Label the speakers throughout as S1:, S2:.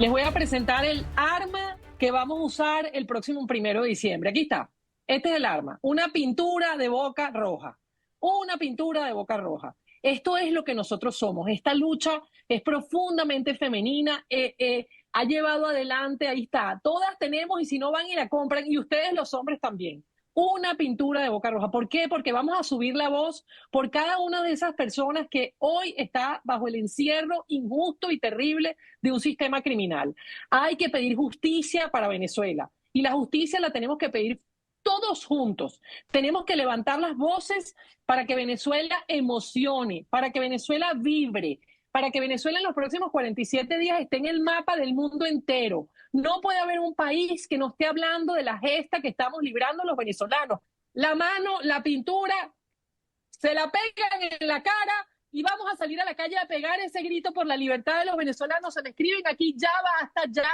S1: Les voy a presentar el arma que vamos a usar el próximo 1 de diciembre. Aquí está. Este es el arma. Una pintura de boca roja. Una pintura de boca roja. Esto es lo que nosotros somos. Esta lucha es profundamente femenina. Ha llevado adelante, ahí está. Todas tenemos y si no van y la compran, y ustedes los hombres también. Una pintura de boca roja. ¿Por qué? Porque vamos a subir la voz por cada una de esas personas que hoy está bajo el encierro injusto y terrible de un sistema criminal. Hay que pedir justicia para Venezuela y la justicia la tenemos que pedir todos juntos. Tenemos que levantar las voces para que Venezuela emocione, para que Venezuela vibre, para que Venezuela en los próximos 47 días esté en el mapa del mundo entero. No puede haber un país que no esté hablando de la gesta que estamos librando los venezolanos. La mano, la pintura, se la pegan en la cara y vamos a salir a la calle a pegar ese grito por la libertad de los venezolanos. Se me escriben aquí, ya basta, ya,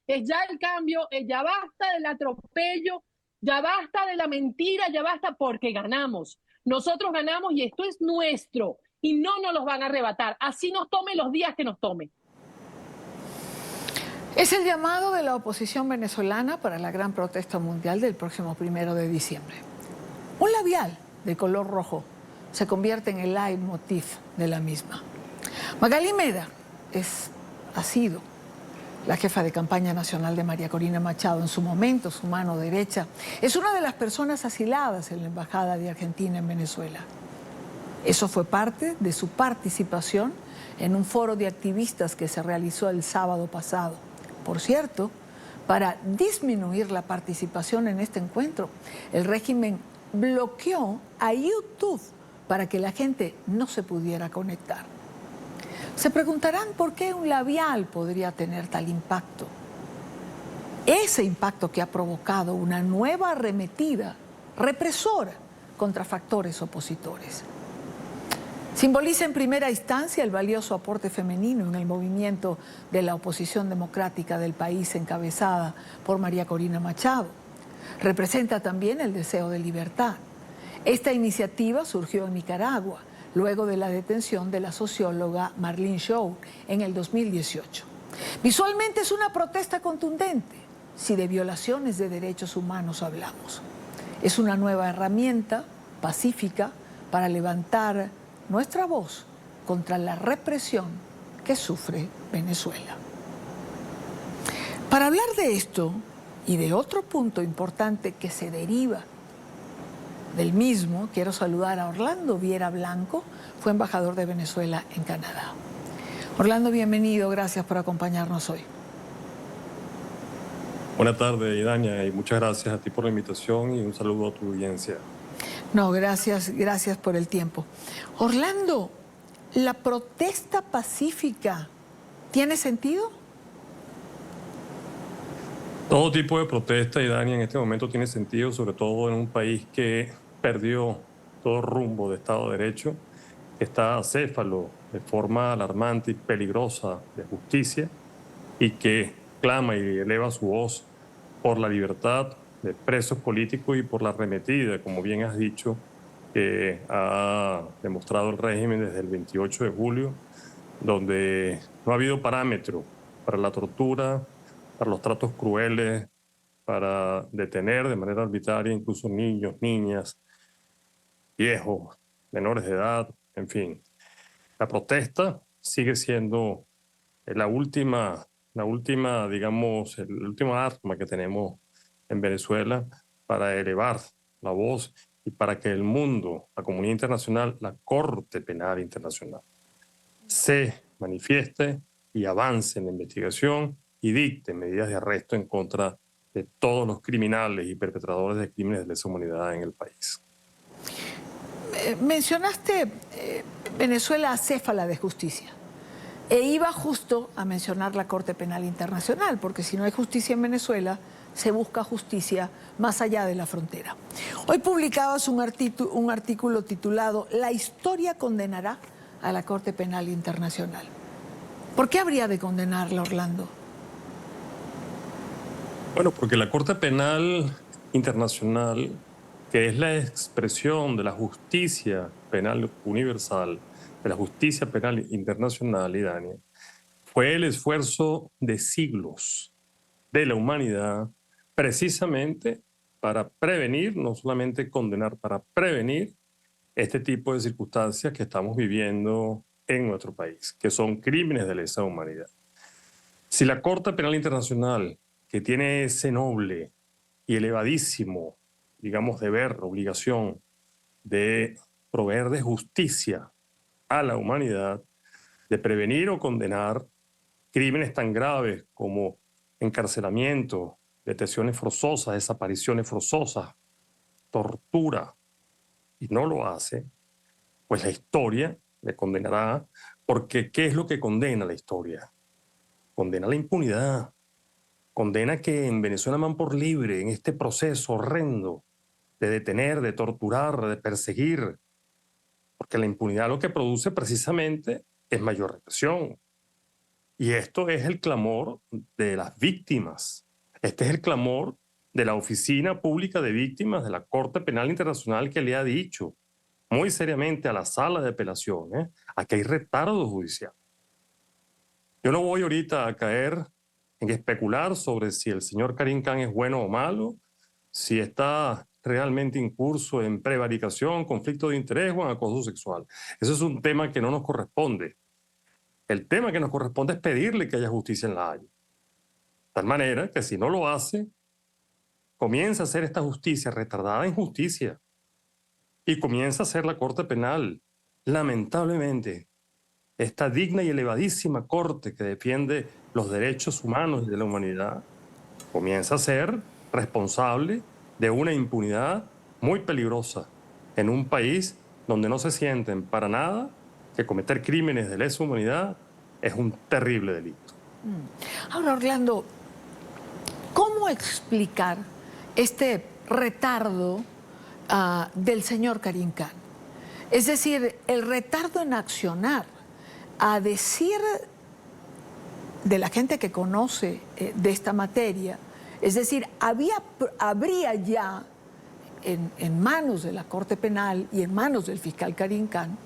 S1: es ya el cambio, ya basta del atropello, ya basta de la mentira, ya basta porque ganamos. Nosotros ganamos y esto es nuestro y no nos los van a arrebatar. Así nos tome los días que nos tome.
S2: Es el llamado de la oposición venezolana para la gran protesta mundial del próximo 1 de diciembre. Un labial de color rojo se convierte en el leitmotiv de la misma. Magali Meda ha sido la jefa de campaña nacional de María Corina Machado, en su momento su mano derecha. Es una de las personas asiladas en la Embajada de Argentina en Venezuela. Eso fue parte de su participación en un foro de activistas que se realizó el sábado pasado. Por cierto, para disminuir la participación en este encuentro, el régimen bloqueó a YouTube para que la gente no se pudiera conectar. Se preguntarán por qué un labial podría tener tal impacto. Ese impacto que ha provocado una nueva arremetida represora contra factores opositores. Simboliza en primera instancia el valioso aporte femenino en el movimiento de la oposición democrática del país encabezada por María Corina Machado. Representa también el deseo de libertad. Esta iniciativa surgió en Nicaragua, luego de la detención de la socióloga Marlene Shaw en el 2018. Visualmente es una protesta contundente, si de violaciones de derechos humanos hablamos. Es una nueva herramienta pacífica para levantar nuestra voz contra la represión que sufre Venezuela. Para hablar de esto y de otro punto importante que se deriva del mismo, quiero saludar a Orlando Viera Blanco, fue embajador de Venezuela en Canadá. Orlando, bienvenido, gracias por acompañarnos hoy.
S3: Buenas tardes, Idania, y muchas gracias a ti por la invitación y un saludo a tu audiencia.
S2: No, gracias por el tiempo. Orlando, ¿la protesta pacífica tiene sentido?
S3: Todo tipo de protesta, Idania, en este momento tiene sentido, sobre todo en un país que perdió todo rumbo de Estado de Derecho, que está acéfalo de forma alarmante y peligrosa de justicia y que clama y eleva su voz por la libertad de presos políticos y por la arremetida, como bien has dicho, que ha demostrado el régimen desde el 28 de julio, donde no ha habido parámetro para la tortura, para los tratos crueles, para detener de manera arbitraria incluso niños, niñas, viejos, menores de edad, en fin. La protesta sigue siendo la última, digamos, el último arma que tenemos en Venezuela para elevar la voz y para que el mundo, la comunidad internacional, la Corte Penal Internacional, se manifieste y avance en la investigación y dicte medidas de arresto en contra de todos los criminales y perpetradores de crímenes de lesa humanidad en el país.
S2: Mencionaste Venezuela acéfala de justicia. E iba justo a mencionar la Corte Penal Internacional, porque si no hay justicia en Venezuela, se busca justicia más allá de la frontera. Hoy publicabas un artículo titulado "La historia condenará a la Corte Penal Internacional". ¿Por qué habría de condenarla, Orlando?
S3: Bueno, porque la Corte Penal Internacional, que es la expresión de la justicia penal universal, de la justicia penal internacional, Idania, fue el esfuerzo de siglos de la humanidad precisamente para prevenir, no solamente condenar, para prevenir este tipo de circunstancias que estamos viviendo en nuestro país, que son crímenes de lesa humanidad. Si la Corte Penal Internacional, que tiene ese noble y elevadísimo, digamos, deber, obligación de proveer de justicia a la humanidad, de prevenir o condenar crímenes tan graves como encarcelamiento, detenciones forzosas, desapariciones forzosas, tortura, y no lo hace, pues la historia le condenará, porque ¿qué es lo que condena la historia? Condena la impunidad, condena que en Venezuela van por libre en este proceso horrendo de detener, de torturar, de perseguir, porque la impunidad lo que produce precisamente es mayor represión. Y esto es el clamor de las víctimas. Este es el clamor de la Oficina Pública de Víctimas de la Corte Penal Internacional, que le ha dicho muy seriamente a la sala de apelaciones a que hay retardo judicial. Yo no voy ahorita a caer en especular sobre si el señor Karim Khan es bueno o malo, si está realmente incurso en prevaricación, conflicto de interés o en acoso sexual. Eso es un tema que no nos corresponde. El tema que nos corresponde es pedirle que haya justicia en La Haya. De tal manera que si no lo hace, comienza a hacer esta justicia retardada en justicia y comienza a hacer la Corte Penal. Lamentablemente, esta digna y elevadísima Corte que defiende los derechos humanos de la humanidad comienza a ser responsable de una impunidad muy peligrosa en un país donde no se sienten para nada que cometer crímenes de lesa humanidad es un terrible delito.
S2: Ahora, Orlando, ¿cómo explicar este retardo del señor Karim Khan? Es decir, el retardo en accionar, a decir de la gente que conoce de esta materia, es decir, habría ya en manos de la Corte Penal y en manos del fiscal Karim Khan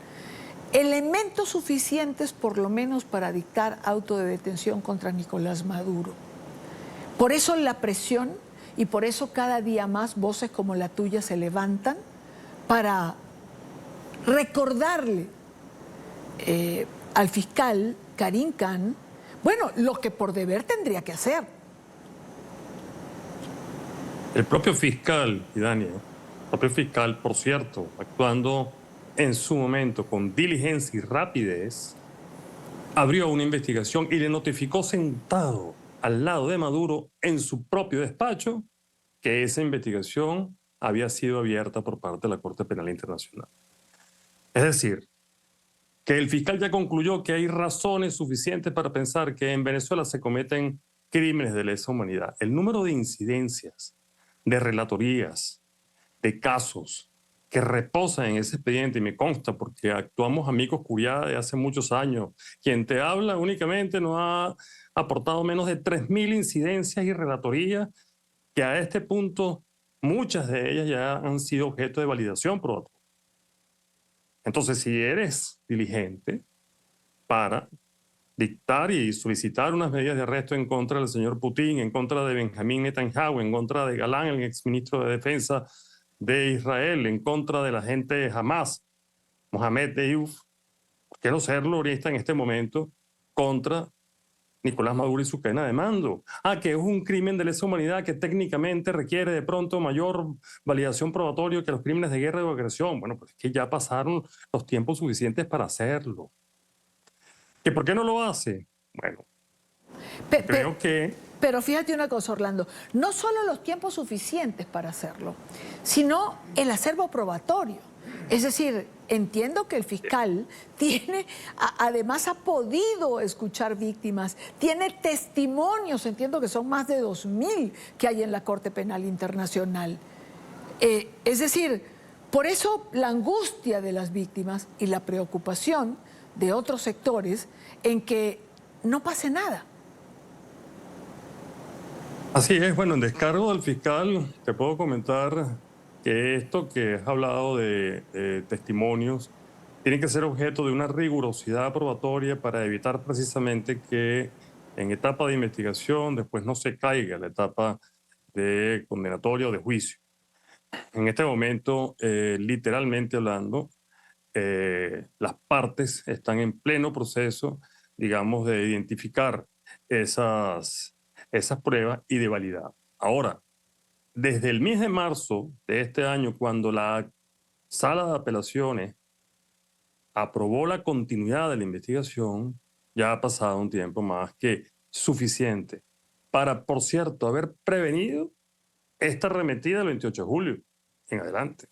S2: elementos suficientes por lo menos para dictar auto de detención contra Nicolás Maduro. Por eso la presión y por eso cada día más voces como la tuya se levantan para recordarle al fiscal Karim Khan, bueno, lo que por deber tendría que hacer.
S3: El propio fiscal, Idania, el propio fiscal, por cierto, actuando en su momento con diligencia y rapidez, abrió una investigación y le notificó sentado al lado de Maduro en su propio despacho que esa investigación había sido abierta por parte de la Corte Penal Internacional. Es decir, que el fiscal ya concluyó que hay razones suficientes para pensar que en Venezuela se cometen crímenes de lesa humanidad. El número de incidencias, de relatorías, de casos que reposan en ese expediente, y me consta porque actuamos amigos curiados de hace muchos años, quien te habla únicamente nos ha aportado menos de 3.000 incidencias y relatorías que a este punto muchas de ellas ya han sido objeto de validación probatoria. Entonces, si eres diligente para dictar y solicitar unas medidas de arresto en contra del señor Putin, en contra de Benjamín Netanyahu, en contra de Galán, el exministro de Defensa de Israel, en contra de la gente de Hamas, Mohamed Deyouf, ¿por qué no serlo ahorita en este momento contra Nicolás Maduro y su cadena de mando? Que es un crimen de lesa humanidad que técnicamente requiere de pronto mayor validación probatoria que los crímenes de guerra y de agresión. Bueno, pues es que ya pasaron los tiempos suficientes para hacerlo. ¿Que por qué no lo hace? Bueno, creo que...
S2: Pero fíjate una cosa, Orlando, no solo los tiempos suficientes para hacerlo, sino el acervo probatorio. Es decir, entiendo que el fiscal tiene, además ha podido escuchar víctimas, tiene testimonios, entiendo que son más de 2.000 que hay en la Corte Penal Internacional. Es decir, por eso la angustia de las víctimas y la preocupación de otros sectores en que no pase nada.
S3: Así es, bueno, en descargo del fiscal te puedo comentar que esto que has hablado de testimonios tienen que ser objeto de una rigurosidad probatoria para evitar precisamente que en etapa de investigación después no se caiga la etapa de condenatoria o de juicio. En este momento, literalmente hablando, las partes están en pleno proceso, digamos, de identificar esas pruebas y de validar. Ahora, desde el mes de marzo de este año, cuando la Sala de Apelaciones aprobó la continuidad de la investigación, ya ha pasado un tiempo más que suficiente para, por cierto, haber prevenido esta arremetida del 28 de julio en adelante.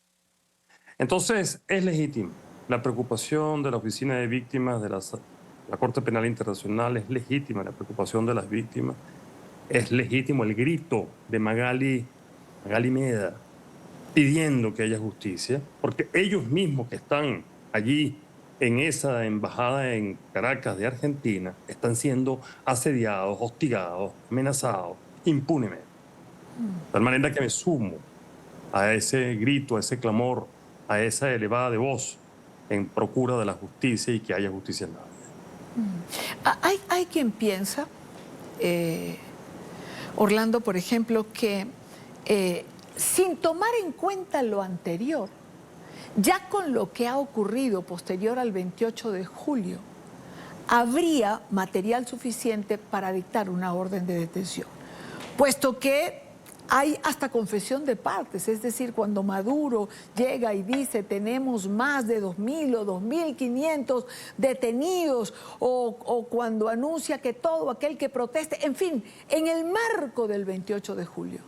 S3: Entonces, es legítimo. La preocupación de la Oficina de Víctimas de la Corte Penal Internacional es legítima, la preocupación de las víctimas es legítimo, el grito de Magali Meda pidiendo que haya justicia, porque ellos mismos que están allí en esa embajada en Caracas de Argentina están siendo asediados, hostigados, amenazados impunemente. De tal manera que me sumo a ese grito, a ese clamor, a esa elevada de voz en procura de la justicia y que haya justicia en la vida.
S2: Hay quien piensa, Orlando, por ejemplo, que sin tomar en cuenta lo anterior, ya con lo que ha ocurrido posterior al 28 de julio, habría material suficiente para dictar una orden de detención, puesto que hay hasta confesión de partes, es decir, cuando Maduro llega y dice tenemos más de 2.000 o 2.500 detenidos, o cuando anuncia que todo aquel que proteste, en fin, en el marco del 28 de julio.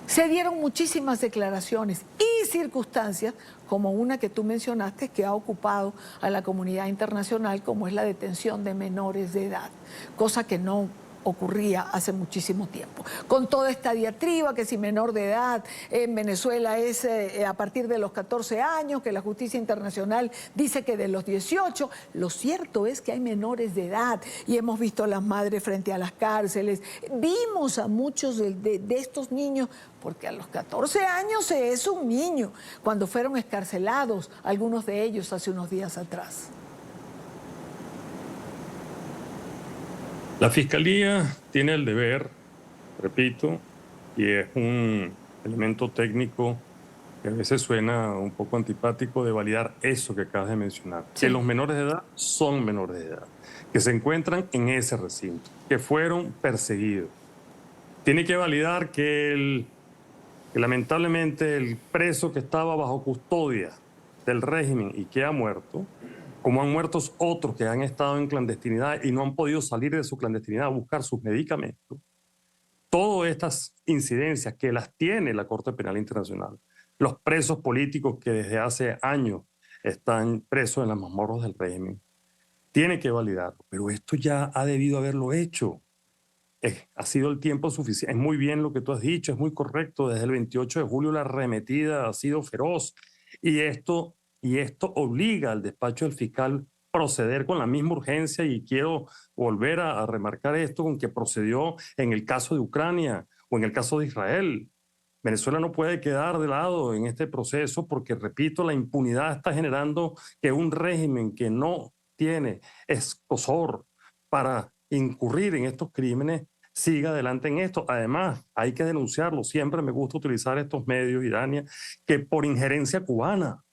S2: Se dieron muchísimas declaraciones y circunstancias, como una que tú mencionaste, que ha ocupado a la comunidad internacional, como es la detención de menores de edad, cosa que no ocurría hace muchísimo tiempo. Con toda esta diatriba, que si menor de edad en Venezuela es a partir de los 14 años, que la justicia internacional dice que de los 18, lo cierto es que hay menores de edad y hemos visto a las madres frente a las cárceles, vimos a muchos de estos niños, porque a los 14 años es un niño, cuando fueron excarcelados, algunos de ellos hace unos días atrás.
S3: La Fiscalía tiene el deber, repito, y es un elemento técnico que a veces suena un poco antipático, de validar eso que acabas de mencionar, sí, que los menores de edad son menores de edad, que se encuentran en ese recinto, que fueron perseguidos. Tiene que validar que lamentablemente el preso que estaba bajo custodia del régimen y que ha muerto, como han muerto otros que han estado en clandestinidad y no han podido salir de su clandestinidad a buscar sus medicamentos. Todas estas incidencias que las tiene la Corte Penal Internacional, los presos políticos que desde hace años están presos en las mazmorras del régimen, tiene que validarlo, pero esto ya ha debido haberlo hecho. Ha sido el tiempo suficiente. Es muy bien lo que tú has dicho, es muy correcto. Desde el 28 de julio la arremetida ha sido feroz y esto obliga al despacho del fiscal a proceder con la misma urgencia, y quiero volver a remarcar esto con que procedió en el caso de Ucrania o en el caso de Israel. Venezuela no puede quedar de lado en este proceso porque, repito, la impunidad está generando que un régimen que no tiene escozor para incurrir en estos crímenes siga adelante en esto. Además, hay que denunciarlo. Siempre me gusta utilizar estos medios, Idania, que por injerencia cubana.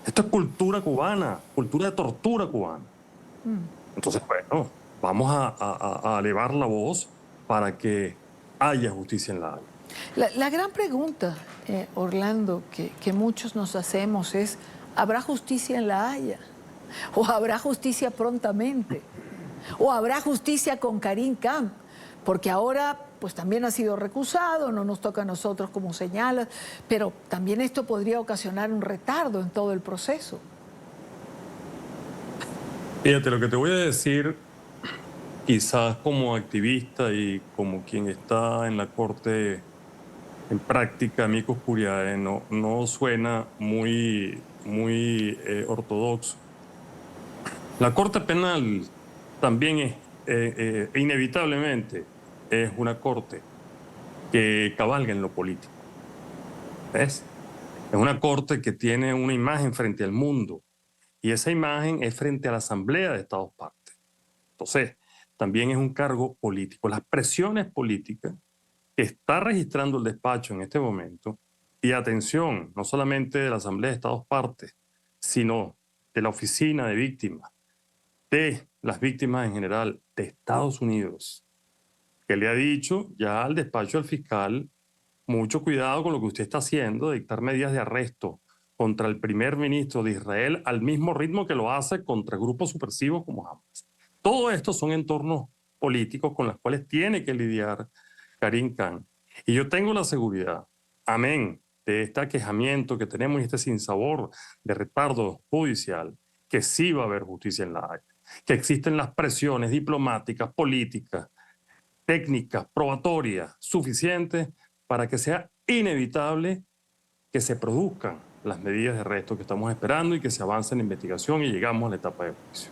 S3: Esto es cultura cubana, cultura de tortura cubana. Entonces, bueno, vamos a elevar la voz para que haya justicia en La Haya.
S2: La gran pregunta, Orlando, que muchos nos hacemos es, ¿habrá justicia en La Haya? ¿O habrá justicia prontamente? ¿O habrá justicia con Karim Khan? Porque ahora pues también ha sido recusado, no nos toca a nosotros como señalas, pero también esto podría ocasionar un retardo en todo el proceso.
S3: Fíjate, lo que te voy a decir, quizás como activista y como quien está en la Corte en práctica, amicus curiae, no suena muy ortodoxo. La Corte Penal también es, inevitablemente, es una corte que cabalga en lo político. ¿Ves? Es una corte que tiene una imagen frente al mundo Y esa imagen es frente a la Asamblea de Estados Partes. Entonces, también es un cargo político. Las presiones políticas que está registrando el despacho en este momento, y atención, no solamente de la Asamblea de Estados Partes, sino de la Oficina de Víctimas, de las víctimas en general, de Estados Unidos, que le ha dicho ya al despacho del fiscal, mucho cuidado con lo que usted está haciendo, de dictar medidas de arresto contra el primer ministro de Israel al mismo ritmo que lo hace contra grupos subversivos como Hamas. Todo esto son entornos políticos con los cuales tiene que lidiar Karim Khan. Y yo tengo la seguridad, amén, de este aquejamiento que tenemos y este sinsabor de retardo judicial, que sí va a haber justicia en La Haya, que existen las presiones diplomáticas, políticas, técnicas, probatorias suficientes para que sea inevitable que se produzcan las medidas de arresto que estamos esperando y que se avance en la investigación y llegamos a la etapa de juicio.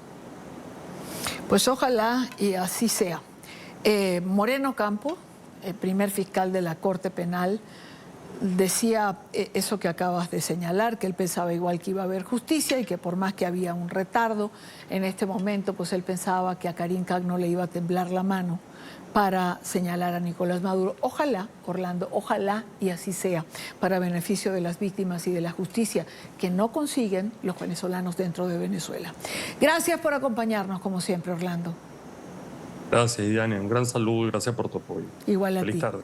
S2: Pues ojalá y así sea. Moreno Campo, el primer fiscal de la Corte Penal, decía eso que acabas de señalar, que él pensaba igual que iba a haber justicia y que por más que había un retardo en este momento, pues él pensaba que a Karim Khan no le iba a temblar la mano para señalar a Nicolás Maduro. Ojalá, Orlando, ojalá y así sea, para beneficio de las víctimas y de la justicia que no consiguen los venezolanos dentro de Venezuela. Gracias por acompañarnos, como siempre, Orlando.
S3: Gracias, Diana. Un gran saludo y gracias por tu apoyo.
S2: Igual a ti.
S3: Feliz tarde.